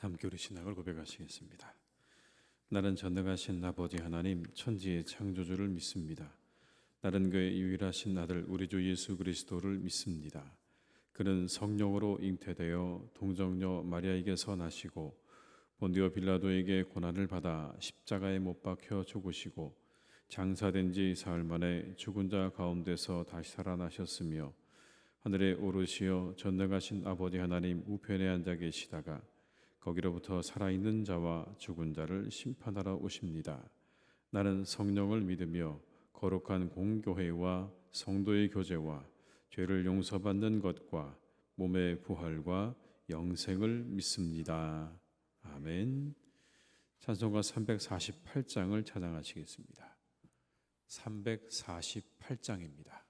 함께 우리 신앙을 고백하시겠습니다. 나는 전능하신 아버지 하나님 천지의 창조주를 믿습니다. 나는 그의 유일하신 아들 우리 주 예수 그리스도를 믿습니다. 그는 성령으로 잉태되어 동정녀 마리아에게서 나시고 본디오 빌라도에게 고난을 받아 십자가에 못 박혀 죽으시고 장사된 지 사흘 만에 죽은 자 가운데서 다시 살아나셨으며 하늘에 오르시어 전능하신 아버지 하나님 우편에 앉아 계시다가 거기로부터 살아있는 자와 죽은 자를 심판하러 오십니다. 나는 성령을 믿으며 거룩한 공교회와 성도의 교제와 죄를 용서받는 것과 몸의 부활과 영생을 믿습니다. 아멘. 찬송가 348장을 찬양하시겠습니다. 348장입니다.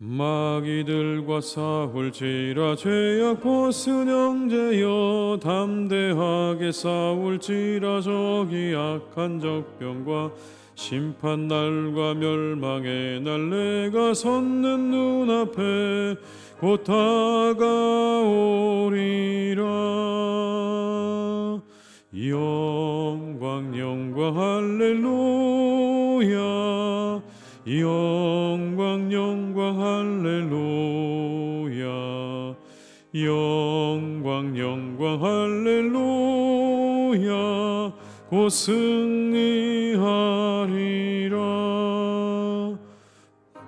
마귀들과 싸울지라 죄악 벗은 형제여 담대하게 싸울지라 저기 악한 적병과 심판날과 멸망의 날 내가 섰는 눈앞에 곧 다가오리라. 영광 영광 할렐루야. 영광 영광 할렐루야. 영광 영광 할렐루야. 곧 승리하리라.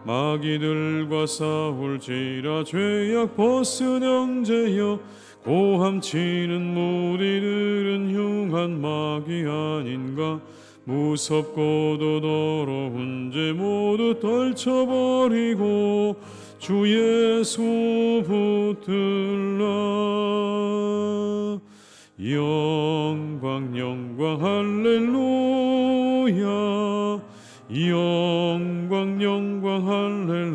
마귀들과 싸울지라 죄악 벗은 형제여 고함치는 무리들은 흉한 마귀 아닌가. 무섭고도 더러운 죄 모두 떨쳐버리고 주 예수 붙들라. 영광 영광 할렐루야. 영광 영광 할렐루야.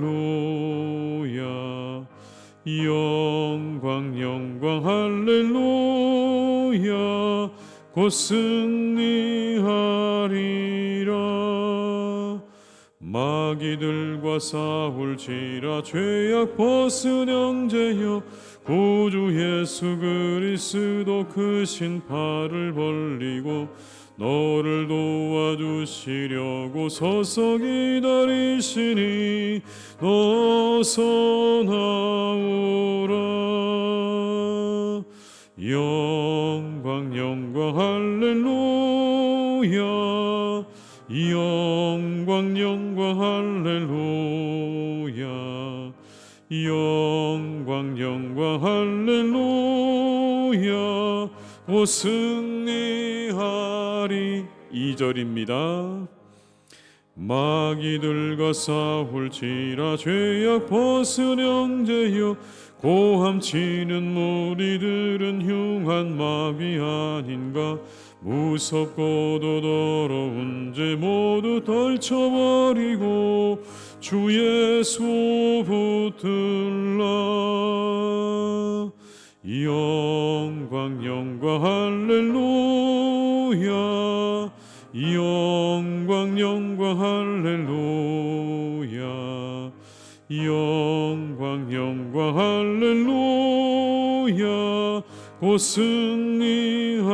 영광 영광 할렐루야. 곧 승리하리라. 마귀들과 싸울지라 죄악 벗은 형제여 구주 예수 그리스도 크신 팔을 벌리고 너를 도와주시려고 서서 기다리시니 어서 나오라. 영광 영광 할렐루야. 영광 영광 할렐루야. 영광 영광 할렐루야. 곧 승리하리. 2절입니다. 마귀들과 싸울지라 죄악 벗은 형제여 고함치는 무리들은 흉한 마귀 아닌가. 무섭고도 더러운 죄 모두 떨쳐버리고 주 예수 붙들라. 영광 영광 할렐루야. 영광 영광 할렐루야. 영광 영광 할렐루야. 곧 승리하리라.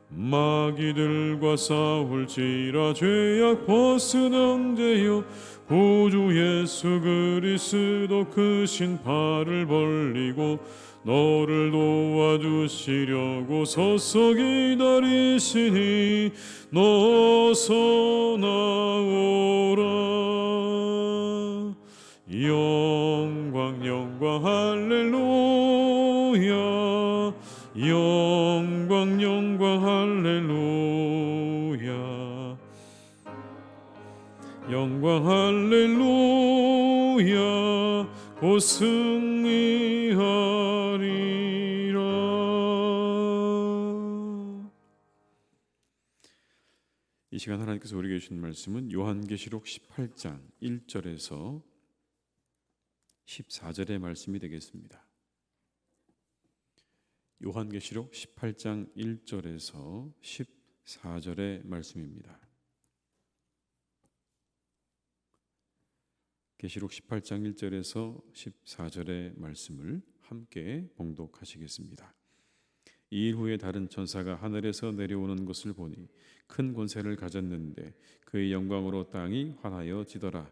마귀들과 싸울지라 죄악 벗은 형제여 구주 예수 그리스도 크신 팔을 벌리고 너를 도와주시려고 서서 기다리시니 어서 나오라. 영광 영광 할렐루야. 영광 영광 할렐루야. 영광 할렐루야. 곧 승리하리라. 이 시간 하나님께서 우리에게 주신 말씀은 요한계시록 18장 1절에서 14절의 말씀이 되겠습니다. 요한계시록 18장 1절에서 14절의 말씀입니다. 계시록 18장 1절에서 14절의 말씀을 함께 봉독하시겠습니다. 이 일 후에 다른 천사가 하늘에서 내려오는 것을 보니 큰 권세를 가졌는데 그의 영광으로 땅이 환하여지더라.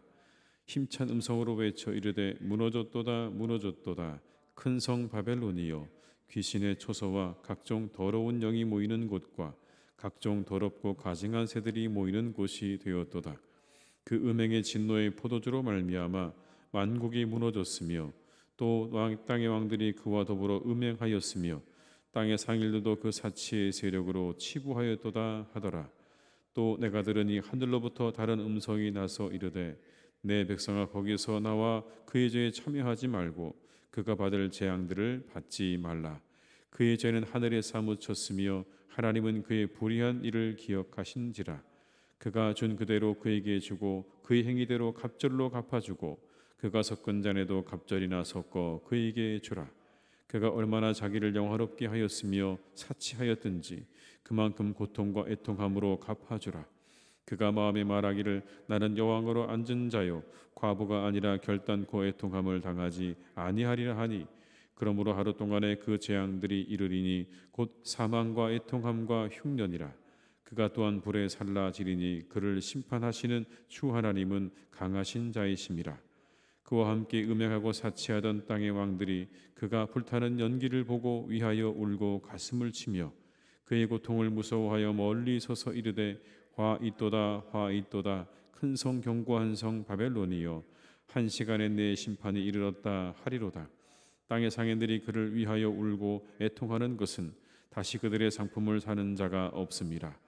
힘찬 음성으로 외쳐 이르되 무너졌도다 무너졌도다 큰 성 바벨론이여 귀신의 초소와 각종 더러운 영이 모이는 곳과 각종 더럽고 가증한 새들이 모이는 곳이 되었도다. 그 음행의 진노의 포도주로 말미암아 만국이 무너졌으며 또 땅의 왕들이 그와 더불어 음행하였으며 땅의 상일들도 그 사치의 세력으로 치부하였도다 하더라. 또 내가 들으니 하늘로부터 다른 음성이 나서 이르되 내 백성아 거기서 나와 그의 죄에 참여하지 말고 그가 받을 재앙들을 받지 말라. 그의 죄는 하늘에 사무쳤으며 하나님은 그의 불의한 일을 기억하신지라. 그가 준 그대로 그에게 주고 그의 행위대로 갑절로 갚아주고 그가 섞은 잔에도 갑절이나 섞어 그에게 주라. 그가 얼마나 자기를 영화롭게 하였으며 사치하였든지 그만큼 고통과 애통함으로 갚아주라. 그가 마음에 말하기를 나는 여왕으로 앉은 자요 과부가 아니라 결단코 애통함을 당하지 아니하리라 하니 그러므로 하루 동안에 그 재앙들이 이르리니 곧 사망과 애통함과 흉년이라. 그가 또한 불에 살라지리니 그를 심판하시는 주 하나님은 강하신 자이심이라. 그와 함께 음행하고 사치하던 땅의 왕들이 그가 불타는 연기를 보고 위하여 울고 가슴을 치며 그의 고통을 무서워하여 멀리 서서 이르되 화 있도다 화 있도다 큰 성 견고한 성 바벨론이여 한 시간에 내 심판이 이르렀다 하리로다. 땅의 상인들이 그를 위하여 울고 애통하는 것은 다시 그들의 상품을 사는 자가 없음이라.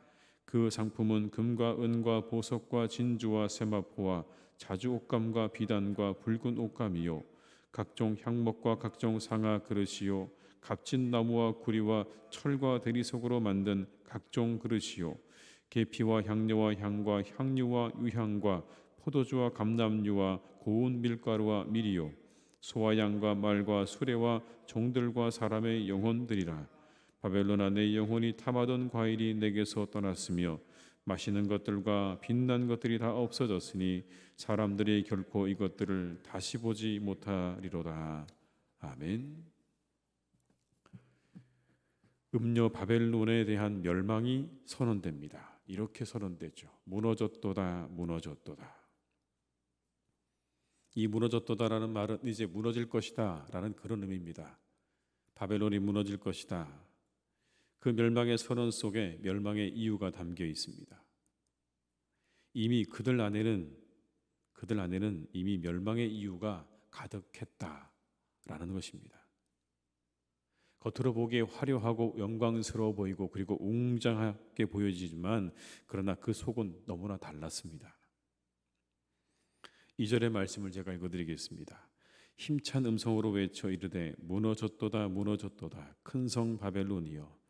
그 상품은 금과 은과 보석과 진주와 세마포와 자주 옷감과 비단과 붉은 옷감이요 각종 향목과 각종 상아 그릇이요 값진 나무와 구리와 철과 대리석으로 만든 각종 그릇이요 계피와 향료와 향과 향유와 유향과 포도주와 감람유와 고운 밀가루와 밀이요 소와 양과 말과 수레와 종들과 사람의 영혼들이라. 바벨론아 내 영혼이 탐하던 과일이 내게서 떠났으며 마시는 것들과 빛난 것들이 다 없어졌으니 사람들이 결코 이것들을 다시 보지 못하리로다. 아멘. 음녀 바벨론에 대한 멸망이 선언됩니다. 이렇게 선언되죠. 무너졌도다 무너졌도다. 이 무너졌도다라는 말은 이제 무너질 것이다 라는 그런 의미입니다. 바벨론이 무너질 것이다. 그 멸망의 선언 속에 멸망의 이유가 담겨 있습니다. 이미 그들 안에는 이미 멸망의 이유가 가득했다라는 것입니다. 겉으로 보기에 화려하고 영광스러워 보이고 그리고 웅장하게 보여지지만 그러나 그 속은 너무나 달랐습니다. 2절의 말씀을 제가 읽어드리겠습니다. 힘찬 음성으로 외쳐 이르되 무너졌도다 무너졌도다 큰 성 바벨론이여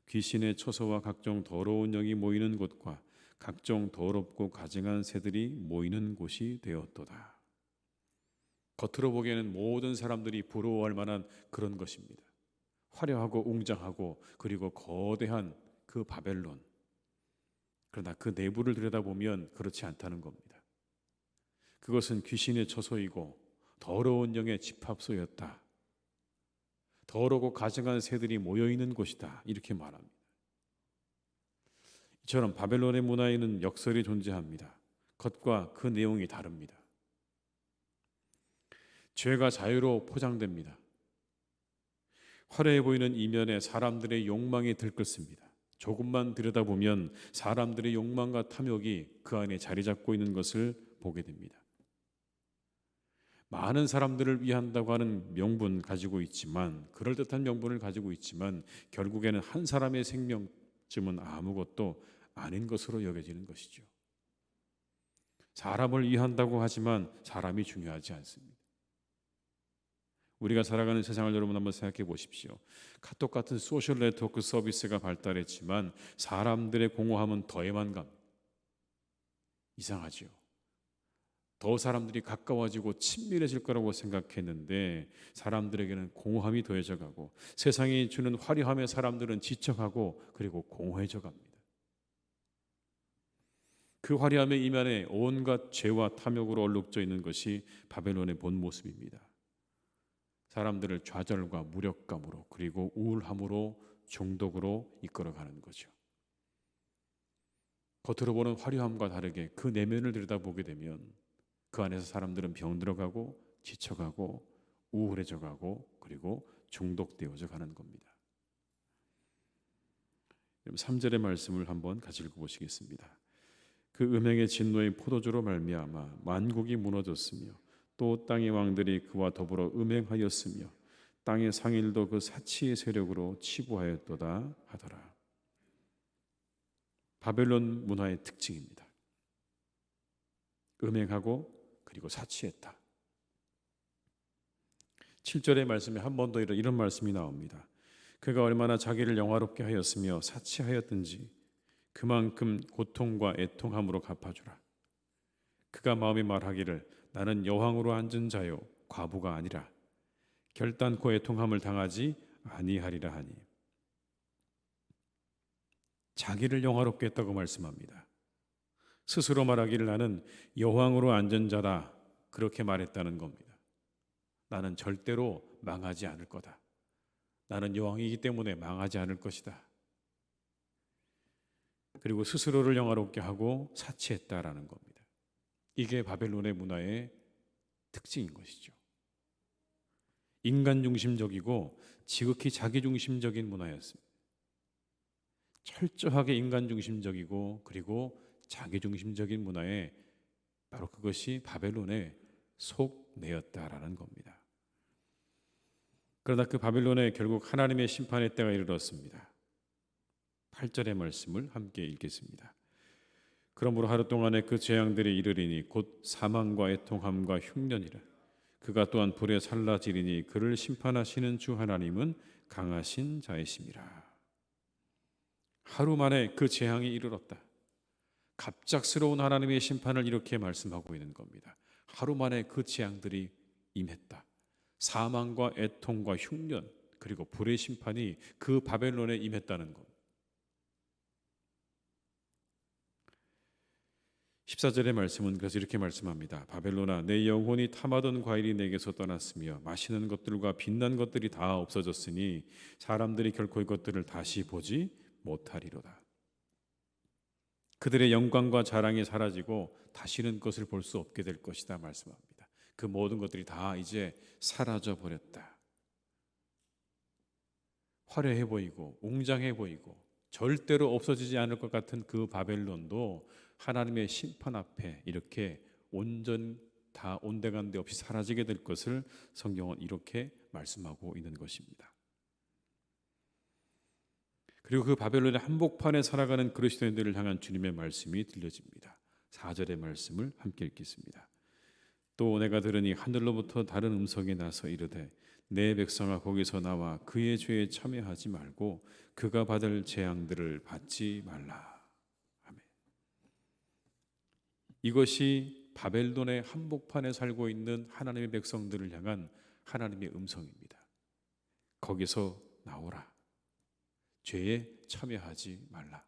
귀신의 처소와 각종 더러운 영이 모이는 곳과 각종 더럽고 가증한 새들이 모이는 곳이 되었도다. 겉으로 보기에는 모든 사람들이 부러워할 만한 그런 것입니다. 화려하고 웅장하고 그리고 거대한 그 바벨론. 그러나 그 내부를 들여다보면 그렇지 않다는 겁니다. 그것은 귀신의 처소이고 더러운 영의 집합소였다. 더러고 가증한 새들이 모여있는 곳이다. 이렇게 말합니다. 이처럼 바벨론의 문화에는 역설이 존재합니다. 겉과 그 내용이 다릅니다. 죄가 자유로 포장됩니다. 화려해 보이는 이면에 사람들의 욕망이 들끓습니다. 조금만 들여다보면 사람들의 욕망과 탐욕이 그 안에 자리 잡고 있는 것을 보게 됩니다. 많은 사람들을 위한다고 하는 명분 가지고 있지만 그럴듯한 명분을 가지고 있지만 결국에는 한 사람의 생명쯤은 아무것도 아닌 것으로 여겨지는 것이죠. 사람을 위한다고 하지만 사람이 중요하지 않습니다. 우리가 살아가는 세상을 여러분 한번 생각해 보십시오. 카톡 같은 소셜 네트워크 서비스가 발달했지만 사람들의 공허함은 더해만 갑니다. 이상하죠. 더 사람들이 가까워지고 친밀해질 거라고 생각했는데 사람들에게는 공허함이 더해져 가고 세상이 주는 화려함에 사람들은 지쳐가고 그리고 공허해져 갑니다. 그 화려함의 이면에 온갖 죄와 탐욕으로 얼룩져 있는 것이 바벨론의 본 모습입니다. 사람들을 좌절과 무력감으로 그리고 우울함으로 중독으로 이끌어가는 거죠. 겉으로 보는 화려함과 다르게 그 내면을 들여다보게 되면 그 안에서 사람들은 병들어가고 지쳐가고 우울해져가고 그리고 중독되어져 가는 겁니다. 3절의 말씀을 한번 같이 읽어보시겠습니다. 그 음행의 진노의 포도주로 말미암아 만국이 무너졌으며 또 땅의 왕들이 그와 더불어 음행하였으며 땅의 상일도 그 사치의 세력으로 치부하였도다 하더라. 바벨론 문화의 특징입니다. 음행하고 그리고 사치했다. 7절의 말씀에 한 번 더 이런 말씀이 나옵니다. 그가 얼마나 자기를 영화롭게 하였으며 사치하였든지 그만큼 고통과 애통함으로 갚아주라. 그가 마음에 말하기를 나는 여왕으로 앉은 자요 과부가 아니라 결단코 애통함을 당하지 아니하리라 하니. 자기를 영화롭게 했다고 말씀합니다. 스스로 말하기를 나는 여왕으로 앉은 자다 그렇게 말했다는 겁니다. 나는 절대로 망하지 않을 거다. 나는 여왕이기 때문에 망하지 않을 것이다. 그리고 스스로를 영화롭게 하고 사치했다라는 겁니다. 이게 바벨론의 문화의 특징인 것이죠. 인간 중심적이고 지극히 자기 중심적인 문화였습니다. 철저하게 인간 중심적이고 그리고 자기 중심적인 문화에 바로 그것이 바벨론의 속내였다라는 겁니다. 그러나 그 바벨론에 결국 하나님의 심판의 때가 이르렀습니다. 8절의 말씀을 함께 읽겠습니다. 그러므로 하루 동안에 그 재앙들이 이르리니 곧 사망과 애통함과 흉년이라. 그가 또한 불에 살라지리니 그를 심판하시는 주 하나님은 강하신 자이심이라. 하루 만에 그 재앙이 이르렀다. 갑작스러운 하나님의 심판을 이렇게 말씀하고 있는 겁니다. 하루 만에 그 재앙들이 임했다. 사망과 애통과 흉년 그리고 불의 심판이 그 바벨론에 임했다는 것. 14절의 말씀은 그래서 이렇게 말씀합니다. 바벨론아 내 영혼이 탐하던 과일이 내게서 떠났으며 마시는 것들과 빛난 것들이 다 없어졌으니 사람들이 결코 이것들을 다시 보지 못하리로다. 그들의 영광과 자랑이 사라지고 다시는 그것을 볼 수 없게 될 것이다 말씀합니다. 그 모든 것들이 다 이제 사라져 버렸다. 화려해 보이고 웅장해 보이고 절대로 없어지지 않을 것 같은 그 바벨론도 하나님의 심판 앞에 이렇게 다 온데간데 없이 사라지게 될 것을 성경은 이렇게 말씀하고 있는 것입니다. 그리고 그 바벨론의 한복판에 살아가는 그리스도인들을 향한 주님의 말씀이 들려집니다. 4절의 말씀을 함께 읽겠습니다. 또 내가 들으니 하늘로부터 다른 음성이 나서 이르되 내 백성아 거기서 나와 그의 죄에 참여하지 말고 그가 받을 재앙들을 받지 말라. 아멘. 이것이 바벨론의 한복판에 살고 있는 하나님의 백성들을 향한 하나님의 음성입니다. 거기서 나오라. 죄에 참여하지 말라.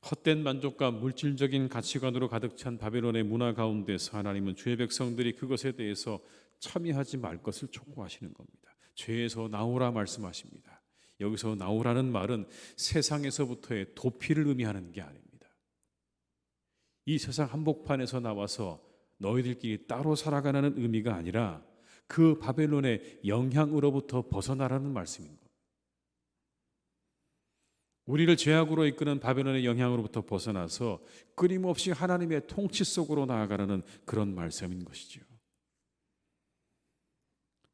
헛된 만족과 물질적인 가치관으로 가득 찬 바벨론의 문화 가운데서 하나님은 주의 백성들이 그것에 대해서 참여하지 말 것을 촉구하시는 겁니다. 죄에서 나오라 말씀하십니다. 여기서 나오라는 말은 세상에서부터의 도피를 의미하는 게 아닙니다. 이 세상 한복판에서 나와서 너희들끼리 따로 살아가는 의미가 아니라 그 바벨론의 영향으로부터 벗어나라는 말씀입니다. 우리를 죄악으로 이끄는 바벨론의 영향으로부터 벗어나서 끊임없이 하나님의 통치 속으로 나아가라는 그런 말씀인 것이죠.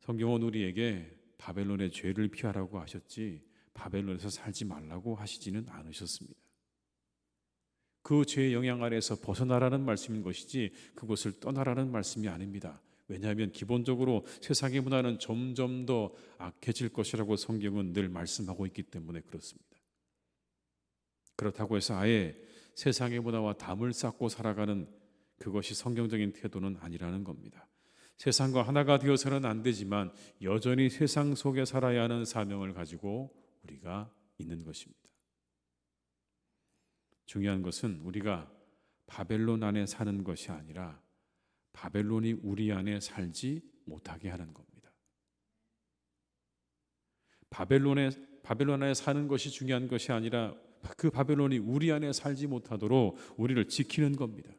성경은 우리에게 바벨론의 죄를 피하라고 하셨지 바벨론에서 살지 말라고 하시지는 않으셨습니다. 그 죄의 영향 아래에서 벗어나라는 말씀인 것이지 그곳을 떠나라는 말씀이 아닙니다. 왜냐하면 기본적으로 세상의 문화는 점점 더 악해질 것이라고 성경은 늘 말씀하고 있기 때문에 그렇습니다. 그렇다고 해서 아예 세상의 문화와 담을 쌓고 살아가는 그것이 성경적인 태도는 아니라는 겁니다. 세상과 하나가 되어서는 안 되지만 여전히 세상 속에 살아야 하는 사명을 가지고 우리가 있는 것입니다. 중요한 것은 우리가 바벨론 안에 사는 것이 아니라 바벨론이 우리 안에 살지 못하게 하는 겁니다. 바벨론 안에 사는 것이 중요한 것이 아니라 그 바벨론이 우리 안에 살지 못하도록 우리를 지키는 겁니다.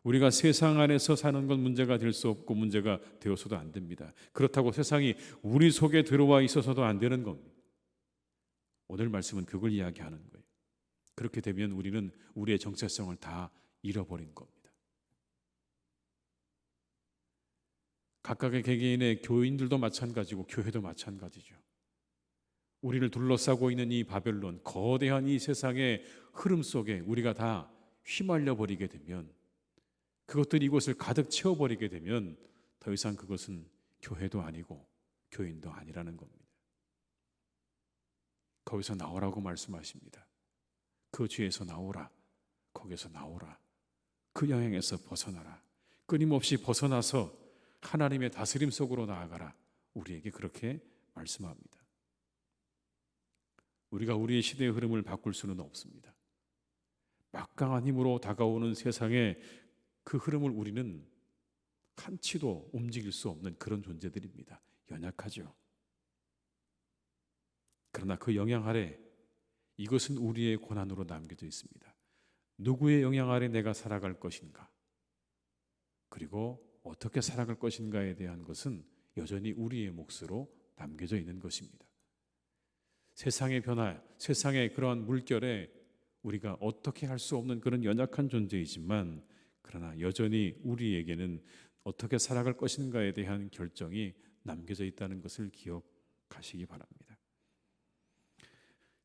우리가 세상 안에서 사는 건 문제가 될 수 없고 문제가 되어서도 안 됩니다. 그렇다고 세상이 우리 속에 들어와 있어서도 안 되는 겁니다. 오늘 말씀은 그걸 이야기하는 거예요. 그렇게 되면 우리는 우리의 정체성을 다 잃어버린 겁니다. 각각의 개개인의 교인들도 마찬가지고 교회도 마찬가지죠. 우리를 둘러싸고 있는 이 바벨론, 거대한 이 세상의 흐름 속에 우리가 다 휘말려 버리게 되면, 그것들이 이곳을 가득 채워버리게 되면 더 이상 그것은 교회도 아니고 교인도 아니라는 겁니다. 거기서 나오라고 말씀하십니다. 그 죄에서 나오라. 거기서 나오라. 그 영향에서 벗어나라. 끊임없이 벗어나서 하나님의 다스림 속으로 나아가라. 우리에게 그렇게 말씀합니다. 우리가 우리의 시대의 흐름을 바꿀 수는 없습니다. 막강한 힘으로 다가오는 세상의 그 흐름을 우리는 한치도 움직일 수 없는 그런 존재들입니다. 연약하죠. 그러나 그 영향 아래 이것은 우리의 고난으로 남겨져 있습니다. 누구의 영향 아래 내가 살아갈 것인가, 그리고 어떻게 살아갈 것인가에 대한 것은 여전히 우리의 몫으로 남겨져 있는 것입니다. 세상의 변화, 세상의 그러한 물결에 우리가 어떻게 할 수 없는 그런 연약한 존재이지만, 그러나 여전히 우리에게는 어떻게 살아갈 것인가에 대한 결정이 남겨져 있다는 것을 기억하시기 바랍니다.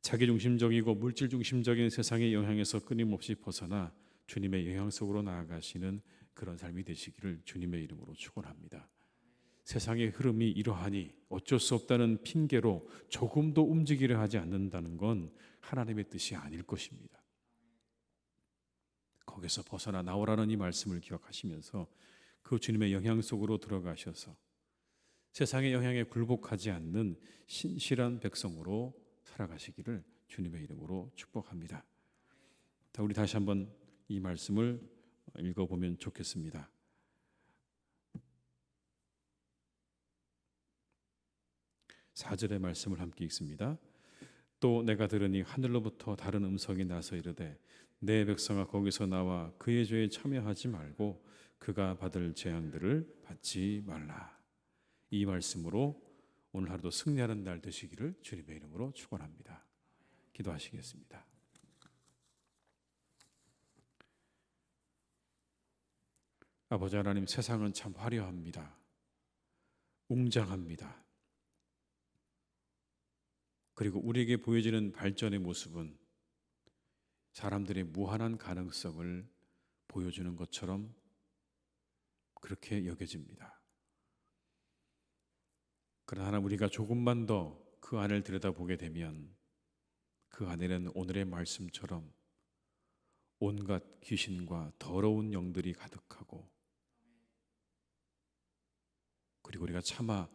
자기중심적이고 물질중심적인 세상의 영향에서 끊임없이 벗어나 주님의 영향 속으로 나아가시는 그런 삶이 되시기를 주님의 이름으로 축원합니다. 세상의 흐름이 이러하니 어쩔 수 없다는 핑계로 조금도 움직이려 하지 않는다는 건 하나님의 뜻이 아닐 것입니다. 거기서 벗어나 나오라는 이 말씀을 기억하시면서 그 주님의 영향 속으로 들어가셔서 세상의 영향에 굴복하지 않는 신실한 백성으로 살아가시기를 주님의 이름으로 축복합니다. 우리 다시 한번 이 말씀을 읽어보면 좋겠습니다. 사절의 말씀을 함께 읽습니다. 또 내가 들으니 하늘로부터 다른 음성이 나서 이르되 내 백성아 거기서 나와 그의 죄에 참여하지 말고 그가 받을 재앙들을 받지 말라. 이 말씀으로 오늘 하루도 승리하는 날 되시기를 주님의 이름으로 축원합니다. 기도하시겠습니다. 아버지 하나님, 세상은 참 화려합니다. 웅장합니다. 그리고 우리에게 보여지는 발전의 모습은 사람들의 무한한 가능성을 보여주는 것처럼 그렇게 여겨집니다. 그러나 우리가 조금만 더 그 안을 들여다보게 되면 그 안에는 오늘의 말씀처럼 온갖 귀신과 더러운 영들이 가득하고, 그리고 우리가 차마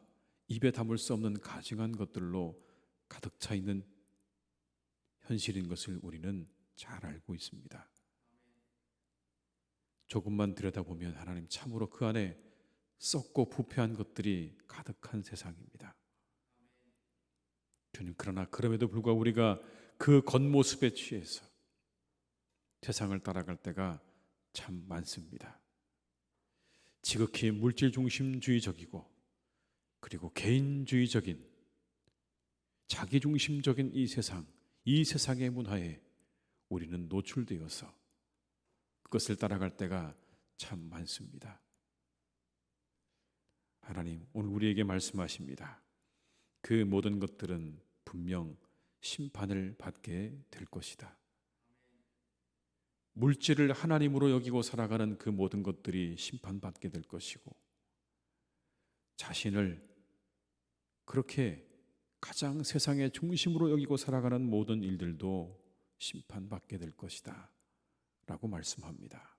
입에 담을 수 없는 가증한 것들로 가득 차 있는 현실인 것을 우리는 잘 알고 있습니다. 조금만 들여다보면 하나님, 참으로 그 안에 썩고 부패한 것들이 가득한 세상입니다. 주님, 그러나 그럼에도 불구하고 우리가 그 겉모습에 취해서 세상을 따라갈 때가 참 많습니다. 지극히 물질 중심주의적이고 그리고 개인주의적인 자기중심적인 이 세상의 문화에 우리는 노출되어서 그것을 따라갈 때가 참 많습니다. 하나님, 오늘 우리에게 말씀하십니다. 그 모든 것들은 분명 심판을 받게 될 것이다. 물질을 하나님으로 여기고 살아가는 그 모든 것들이 심판받게 될 것이고, 자신을 그렇게 가장 세상의 중심으로 여기고 살아가는 모든 일들도 심판받게 될 것이다 라고 말씀합니다.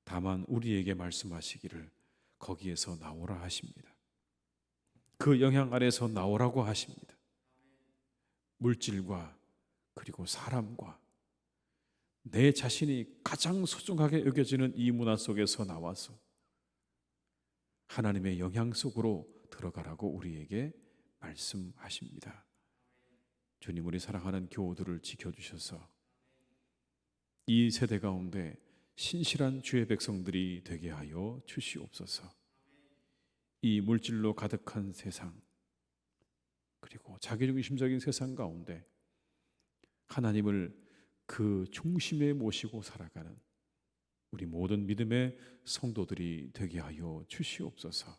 다만 우리에게 말씀하시기를 거기에서 나오라 하십니다. 그 영향 아래서 나오라고 하십니다. 물질과 그리고 사람과 내 자신이 가장 소중하게 여겨지는 이 문화 속에서 나와서 하나님의 영향 속으로 들어가라고 우리에게 말씀하십니다. 주님, 우리 사랑하는 교우들을 지켜주셔서 이 세대 가운데 신실한 주의 백성들이 되게 하여 주시옵소서. 이 물질로 가득한 세상, 그리고 자기중심적인 세상 가운데 하나님을 그 중심에 모시고 살아가는 우리 모든 믿음의 성도들이 되게 하여 주시옵소서.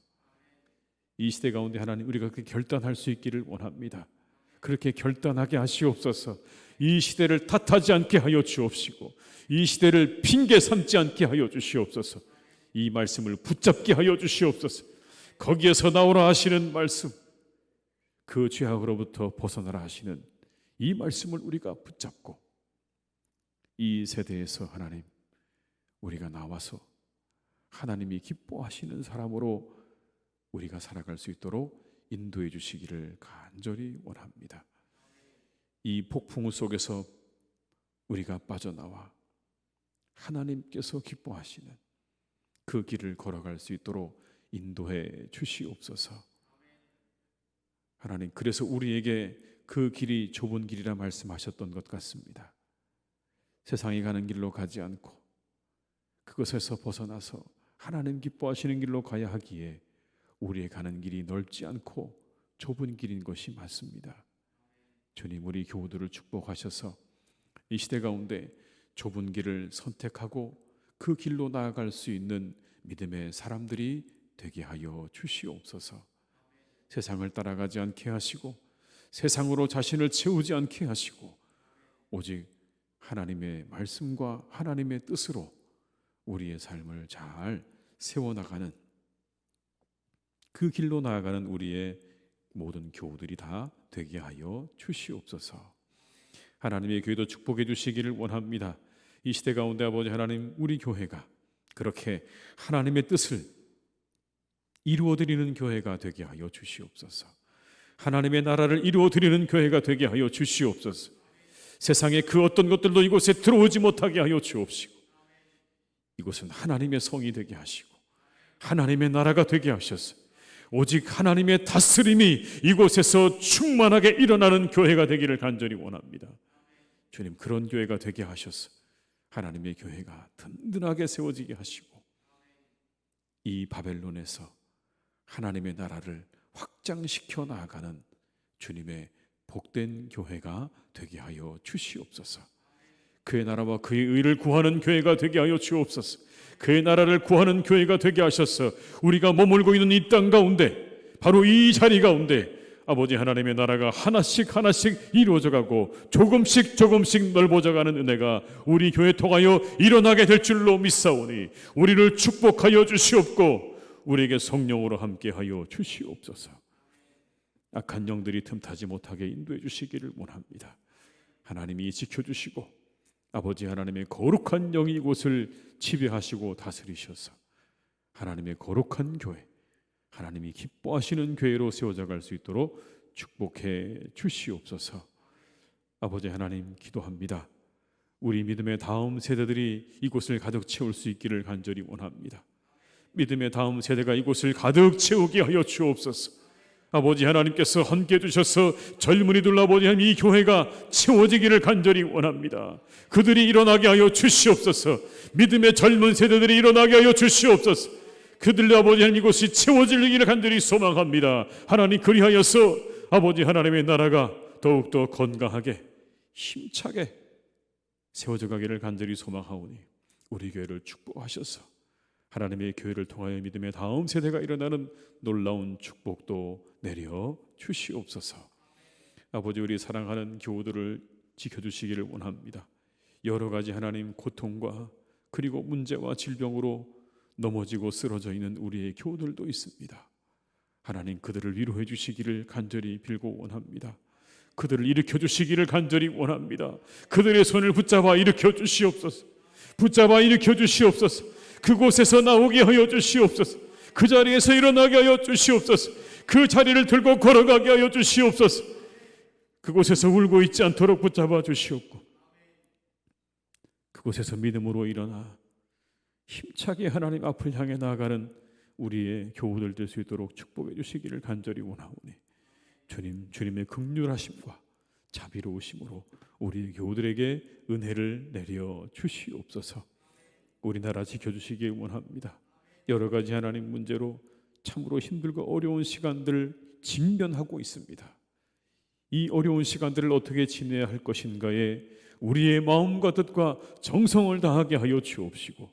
이 시대 가운데 하나님, 우리가 그렇게 결단할 수 있기를 원합니다. 그렇게 결단하게 하시옵소서. 이 시대를 탓하지 않게 하여 주옵시고, 이 시대를 핑계 삼지 않게 하여 주시옵소서. 이 말씀을 붙잡게 하여 주시옵소서. 거기에서 나오라 하시는 말씀, 그 죄악으로부터 벗어나라 하시는 이 말씀을 우리가 붙잡고 이 세대에서 하나님, 우리가 나와서 하나님이 기뻐하시는 사람으로 우리가 살아갈 수 있도록 인도해 주시기를 간절히 원합니다. 이 폭풍 속에서 우리가 빠져나와 하나님께서 기뻐하시는 그 길을 걸어갈 수 있도록 인도해 주시옵소서. 하나님, 그래서 우리에게 그 길이 좁은 길이라 말씀하셨던 것 같습니다. 세상이 가는 길로 가지 않고 그것에서 벗어나서 하나님 기뻐하시는 길로 가야 하기에 우리의 가는 길이 넓지 않고 좁은 길인 것이 맞습니다. 주님, 우리 교우들을 축복하셔서 이 시대 가운데 좁은 길을 선택하고 그 길로 나아갈 수 있는 믿음의 사람들이 되게 하여 주시옵소서. 세상을 따라가지 않게 하시고 세상으로 자신을 채우지 않게 하시고 오직 하나님의 말씀과 하나님의 뜻으로 우리의 삶을 잘 세워나가는 그 길로 나아가는 우리의 모든 교우들이 다 되게 하여 주시옵소서. 하나님의 교회도 축복해 주시기를 원합니다. 이 시대 가운데 아버지 하나님, 우리 교회가 그렇게 하나님의 뜻을 이루어드리는 교회가 되게 하여 주시옵소서. 하나님의 나라를 이루어드리는 교회가 되게 하여 주시옵소서. 세상에 그 어떤 것들도 이곳에 들어오지 못하게 하여 주옵시고, 이곳은 하나님의 성이 되게 하시고 하나님의 나라가 되게 하셔서 오직 하나님의 다스림이 이곳에서 충만하게 일어나는 교회가 되기를 간절히 원합니다. 주님, 그런 교회가 되게 하셔서 하나님의 교회가 든든하게 세워지게 하시고 이 바벨론에서 하나님의 나라를 확장시켜 나아가는 주님의 복된 교회가 되게 하여 주시옵소서. 그의 나라와 그의 의를 구하는 교회가 되게 하여 주옵소서. 그의 나라를 구하는 교회가 되게 하셔서 우리가 머물고 있는 이 땅 가운데, 바로 이 자리 가운데 아버지 하나님의 나라가 하나씩 하나씩 이루어져가고 조금씩 조금씩 넓어져가는 은혜가 우리 교회에 통하여 일어나게 될 줄로 믿사오니 우리를 축복하여 주시옵고 우리에게 성령으로 함께하여 주시옵소서. 악한 영들이 틈타지 못하게 인도해 주시기를 원합니다. 하나님이 지켜주시고 아버지 하나님의 거룩한 영이 이곳을 지배하시고 다스리셔서 하나님의 거룩한 교회, 하나님이 기뻐하시는 교회로 세워져 갈 수 있도록 축복해 주시옵소서. 아버지 하나님, 기도합니다. 우리 믿음의 다음 세대들이 이곳을 가득 채울 수 있기를 간절히 원합니다. 믿음의 다음 세대가 이곳을 가득 채우게 하여 주옵소서. 아버지 하나님께서 함께 해주셔서 젊은이들 아버지 하나님, 이 교회가 채워지기를 간절히 원합니다. 그들이 일어나게 하여 주시옵소서. 믿음의 젊은 세대들이 일어나게 하여 주시옵소서. 그들 아버지 하나님, 이곳이 채워지기를 간절히 소망합니다. 하나님, 그리하여서 아버지 하나님의 나라가 더욱더 건강하게 힘차게 세워져 가기를 간절히 소망하오니 우리 교회를 축복하셔서 하나님의 교회를 통하여 믿음의 다음 세대가 일어나는 놀라운 축복도 내려 주시옵소서. 아버지, 우리 사랑하는 교우들을 지켜주시기를 원합니다. 여러 가지 하나님 고통과 그리고 문제와 질병으로 넘어지고 쓰러져 있는 우리의 교우들도 있습니다. 하나님, 그들을 위로해 주시기를 간절히 빌고 원합니다. 그들을 일으켜 주시기를 간절히 원합니다. 그들의 손을 붙잡아 일으켜 주시옵소서. 붙잡아 일으켜 주시옵소서. 그곳에서 나오게 하여 주시옵소서. 그 자리에서 일어나게 하여 주시옵소서. 그 자리를 들고 걸어가게 하여 주시옵소서. 그곳에서 울고 있지 않도록 붙잡아 주시옵고, 그곳에서 믿음으로 일어나 힘차게 하나님 앞을 향해 나아가는 우리의 교우들 될 수 있도록 축복해 주시기를 간절히 원하오니, 주님의 긍휼하심과 자비로우심으로 우리 교우들에게 은혜를 내려 주시옵소서. 우리나라 지켜주시기 원합니다. 여러 가지 하나님 문제로 참으로 힘들고 어려운 시간들을 직면하고 있습니다. 이 어려운 시간들을 어떻게 지내야 할 것인가에 우리의 마음과 뜻과 정성을 다하게 하여 주옵시고,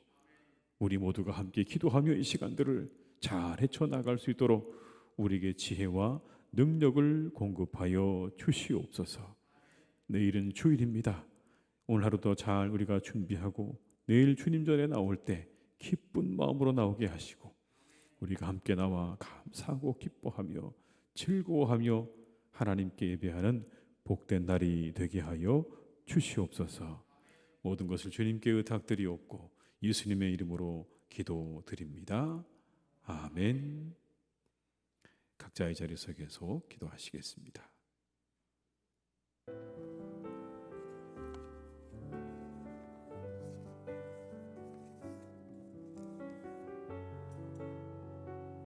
우리 모두가 함께 기도하며 이 시간들을 잘 헤쳐나갈 수 있도록 우리에게 지혜와 능력을 공급하여 주시옵소서. 내일은 주일입니다. 오늘 하루도 잘 우리가 준비하고 내일 주님 전에 나올 때 기쁜 마음으로 나오게 하시고, 우리가 함께 나와 감사하고 기뻐하며 즐거워하며 하나님께 예배하는 복된 날이 되게 하여 주시옵소서. 모든 것을 주님께 의탁드리옵고 예수님의 이름으로 기도드립니다. 아멘. 각자의 자리에서 계속 기도하시겠습니다.